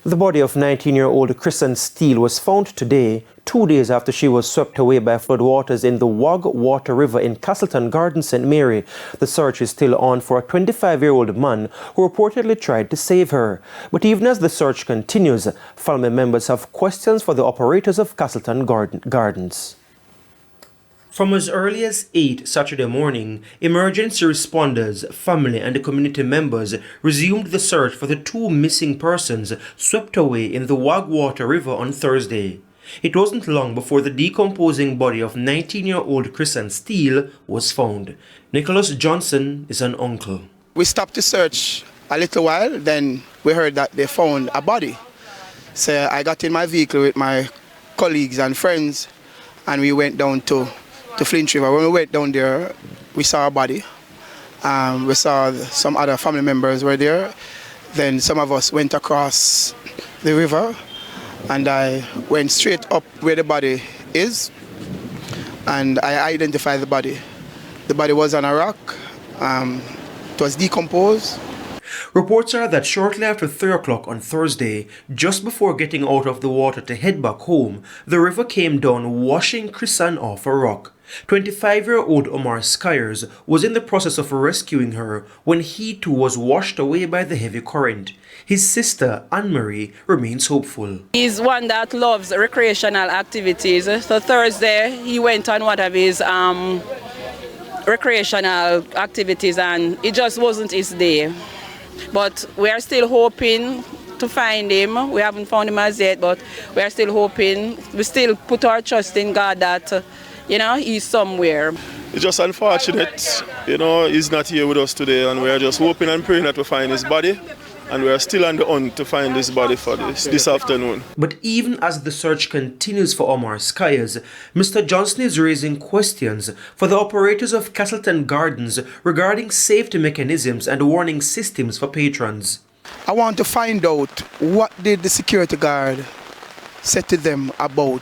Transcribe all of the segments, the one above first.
The body of 19-year-old Kristen Steele was found today, 2 days after she was swept away by floodwaters in the Wog Water River in Castleton Garden, St. Mary. The search is still on for a 25-year-old man who reportedly tried to save her. But even as the search continues, family members have questions for the operators of Castleton Gardens. From as early as 8 Saturday morning, emergency responders, family and community members resumed the search for the 2 missing persons swept away in the Wog Water River on Thursday. It wasn't long before the decomposing body of 19-year-old Kristen Steele was found. Nicholas Johnson is an uncle. We stopped the search a little while, then we heard that they found a body. So I got in my vehicle with my colleagues and friends and we went down to Flint River. When we went down there, we saw a body. We saw some other family members were there. Then some of us went across the river and I went straight up where the body is and I identified the body. The body was on a rock. It was decomposed. Reports are that shortly after 3 o'clock on Thursday, just before getting out of the water to head back home, the river came down, washing Kristen off a rock. 25-year-old Omar Skyers was in the process of rescuing her when he too was washed away by the heavy current. His sister, Anne-Marie, remains hopeful. He's one that loves recreational activities. So Thursday, he went on one of his recreational activities and it just wasn't his day. But we are still hoping to find him. We haven't found him as yet, but we are still hoping. We still put our trust in God that, he's somewhere. It's just unfortunate, he's not here with us today, and we are just hoping and praying that we find his body. And we are still on the hunt to find his body for this afternoon. But even as the search continues for Omar Skyers, Mr. Johnson is raising questions for the operators of Castleton Gardens regarding safety mechanisms and warning systems for patrons. I want to find out what did the security guard say to them about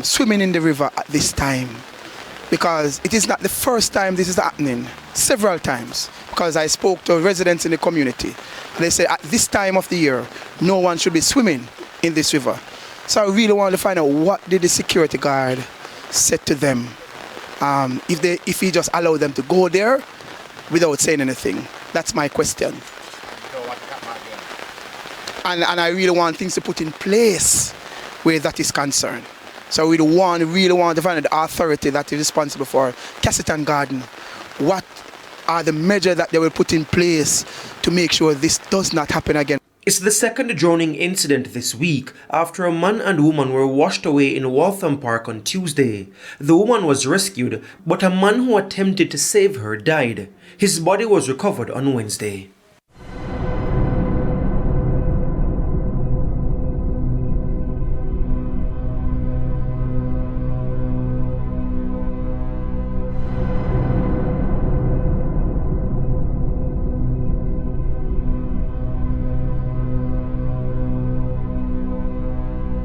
swimming in the river at this time. Because it is not the first time this is happening, several times. Because I spoke to residents in the community. They say at this time of the year, no one should be swimming in this river. So I really want to find out what did the security guard say to them. If he just allowed them to go there without saying anything. That's my question. And I really want things to put in place where that is concerned. So we really want to find out the authority that is responsible for Castleton Garden. What are the measures that they will put in place to make sure this does not happen again? It's the second drowning incident this week after a man and woman were washed away in Waltham Park on Tuesday. The woman was rescued, but a man who attempted to save her died. His body was recovered on Wednesday.